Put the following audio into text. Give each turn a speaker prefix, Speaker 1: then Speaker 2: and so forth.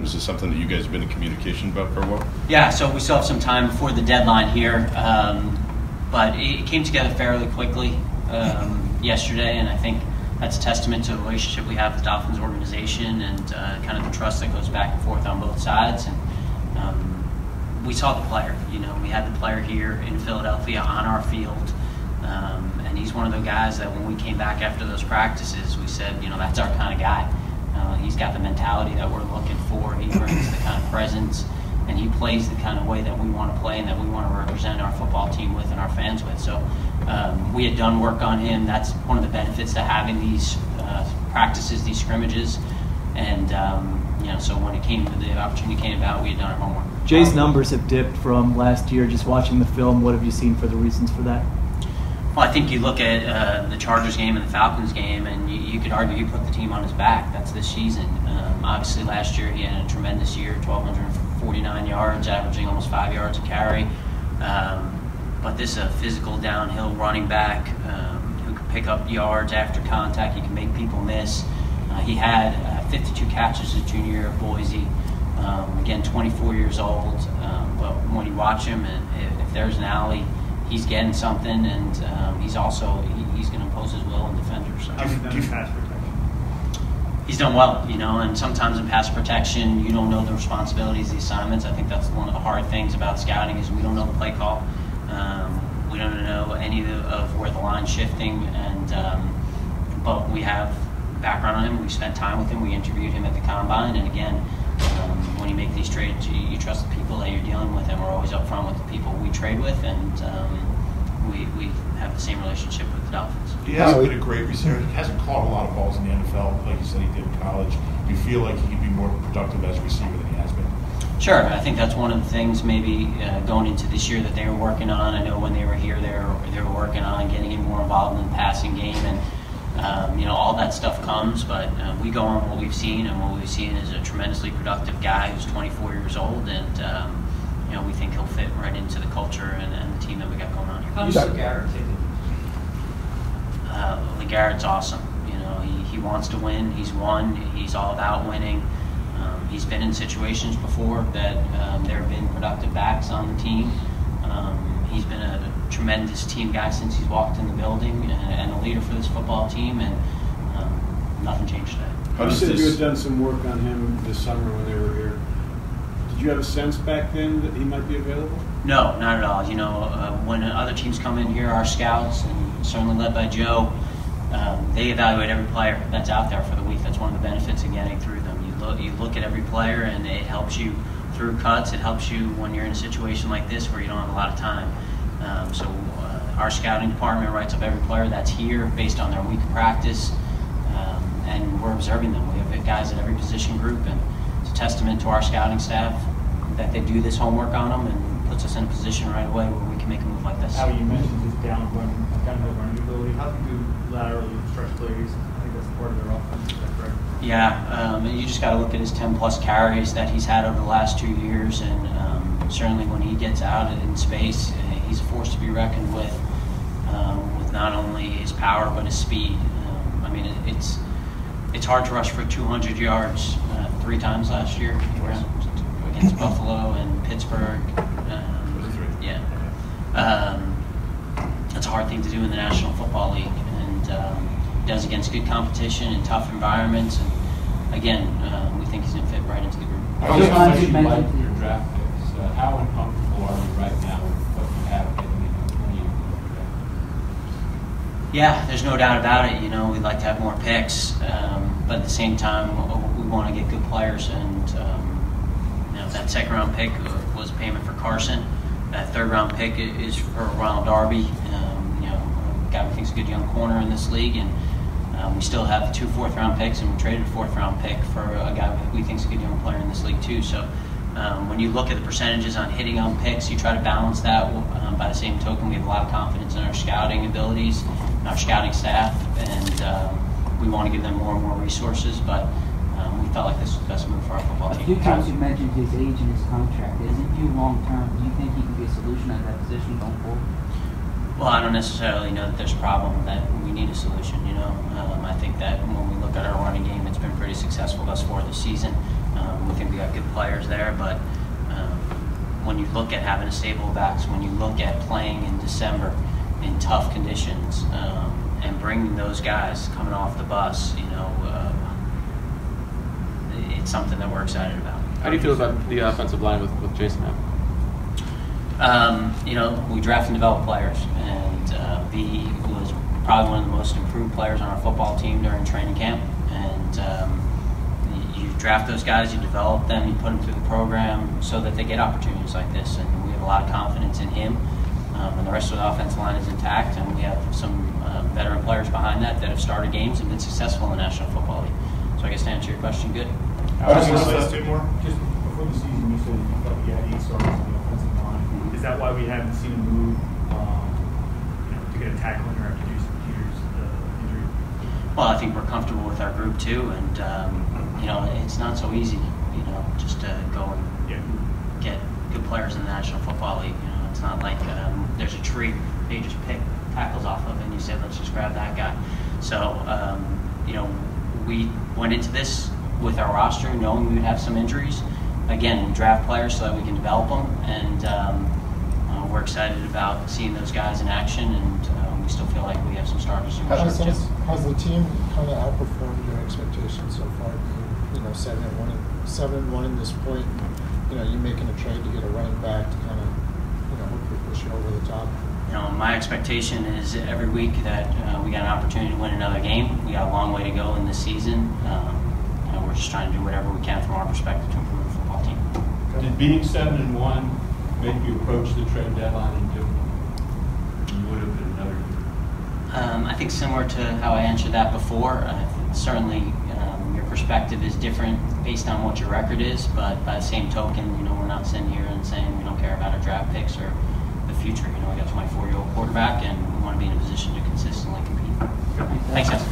Speaker 1: Is this something that you guys have been in communication about for a while?
Speaker 2: Yeah, so we still have some time before the deadline here, but it came together fairly quickly yesterday, and I think that's a testament to the relationship we have with the Dolphins organization and kind of the trust that goes back and forth on both sides. And we saw the player. We had the player here in Philadelphia on our field, and he's one of the guys that when we came back after those practices, we said, that's our kind of guy. He's got the mentality that we're looking for. He brings the kind of presence, and he plays the kind of way that we want to play and that we want to represent our football team with and our fans with. So we had done work on him. That's one of the benefits to having these practices, these scrimmages. And, so when the opportunity came about, we had done our homework.
Speaker 3: Jay's numbers have dipped from last year. Just watching the film, what have you seen for the reasons for that?
Speaker 2: Well, I think you look at the Chargers game and the Falcons game, and you could argue he put the team on his back. That's this season. Obviously, last year he had a tremendous year, 1,249 yards, averaging almost 5 yards a carry. But this is a physical downhill running back who can pick up yards after contact. He can make people miss. He had 52 catches his junior year at Boise. Again, 24 years old. But when you watch him, and if there's an alley, he's getting something, and he's going to impose his will on defenders. So.
Speaker 4: How's he done in pass protection?
Speaker 2: He's done well, and sometimes in pass protection, you don't know the responsibilities, the assignments. I think that's one of the hard things about scouting is we don't know the play call. We don't know any of where the line's shifting, and but we have background on him. We spent time with him. We interviewed him at the combine, and again, when you make these trades, you trust the people that you're dealing with, and we're always upfront with the people we trade with, and we have the same relationship with the Dolphins.
Speaker 4: He hasn't been a great receiver. He hasn't caught a lot of balls in the NFL, like you said he did in college. Do you feel like he could be more productive as a receiver than he has been?
Speaker 2: Sure. I think that's one of the things maybe going into this year that they were working on. I know when they were here, they were working on getting him more involved in the passing game, and all that stuff comes, but we go on what we've seen, and what we've seen is a tremendously productive guy who's 24 years old, and we think he'll fit right into the culture and the team that we got going on here.
Speaker 5: How's LeGarrette taking?
Speaker 2: LeGarrette's awesome. He wants to win. He's won. He's all about winning. He's been in situations before that there have been productive backs on the team. He's been a tremendous team guy since he's walked in the building, and a leader for this football team, and nothing changed today.
Speaker 6: You said you had done some work on him this summer when they were here. Did you have a sense back then that he might be available?
Speaker 2: No, not at all. When other teams come in here, our scouts, and certainly led by Joe, they evaluate every player that's out there for the week. That's one of the benefits of getting through them. You look at every player, and it helps you through cuts. It helps you when you're in a situation like this where you don't have a lot of time. So our scouting department writes up every player that's here based on their week of practice, and we're observing them. We have guys at every position group, and it's a testament to our scouting staff that they do this homework on them and puts us in a position right away where we can make a move like this.
Speaker 4: How you mentioned his downhill running ability. How do you do laterally stretch plays? I think that's part of their offense. Is that correct?
Speaker 2: Yeah, and you just got to look at his 10-plus carries that he's had over the last 2 years, and certainly when he gets out in space, he's a force to be reckoned with not only his power but his speed. It's hard to rush for 200 yards 3 times last year against Buffalo and Pittsburgh. That's a hard thing to do in the National Football League, and he does against good competition in tough environments. And again, we think he's going to fit right into the group.
Speaker 7: How much you like your draft picks? How uncomfortable are you right now with what you have getting in 20 draft?
Speaker 2: Yeah, there's no doubt about it. We'd like to have more picks, but at the same time, we want to get good players. And that second-round pick was a payment for Carson. That third-round pick is for Ronald Darby. A guy we think is a good young corner in this league, and we still have 2 fourth-round picks, and we traded a fourth-round pick for a guy we think is a good young player in this league too. So when you look at the percentages on hitting on picks, you try to balance that. By the same token, we have a lot of confidence in our scouting abilities and our scouting staff, and we want to give them more and more resources, but we felt like this was the best move for our football team.
Speaker 5: A few times you mentioned his age and his contract. As a view long term, do you think he can be a solution at that position going forward?
Speaker 2: Well, I don't necessarily know that there's a problem, that we need a solution, you know. I think that when we look at our running game, it's been pretty successful thus far this season. We think we got good players there, but when you look at having a stable backs, when you look at playing in December in tough conditions, and bringing those guys coming off the bus, you know, it's something that we're excited about.
Speaker 8: How do you feel about the offensive line with Jason now?
Speaker 2: You know, we draft and develop players, and he was probably one of the most improved players on our football team during training camp. And you draft those guys, you develop them, you put them through the program so that they get opportunities like this. And we have a lot of confidence in him. And the rest of the offensive line is intact, and we have some veteran players behind that have started games and been successful in the National Football League. So I guess to answer your question, good.
Speaker 4: Just
Speaker 9: Just before the season, you said you felt you had 8 starters on the offensive line. Is that why we haven't seen him move, to get a tackling or after Peter's injury?
Speaker 2: Well, I think we're comfortable with our group too, and you know, it's not so easy, you know, just to go and get good players in the National Football League. You know, it's not like there's a tree they just pick tackles off of, and you say, let's just grab that guy. So, you know, we went into this with our roster knowing we would have some injuries. Again, we draft players so that we can develop them, and we're excited about seeing those guys in action, and we still feel like we have some starters in reserve too.
Speaker 10: Has the team kind of outperformed your expectations so far? You know, 7-1 in this point. You know, you making a trade to get a running back to kind of, you know, hopefully push you over the top.
Speaker 2: You know, my expectation is every week that we got an opportunity to win another game. We got a long way to go in this season. You know, we're just trying to do whatever we can from our perspective to improve the football team.
Speaker 7: Did being 7-1 make you approach the trade deadline any different than you would have in another year?
Speaker 2: I think similar to how I answered that before. Certainly, your perspective is different based on what your record is, but by the same token, you know, we're not sitting here and saying we don't care about our draft picks or the future. You know, we got a 24-year-old quarterback, and we want to be in a position to consistently compete. Thanks, guys.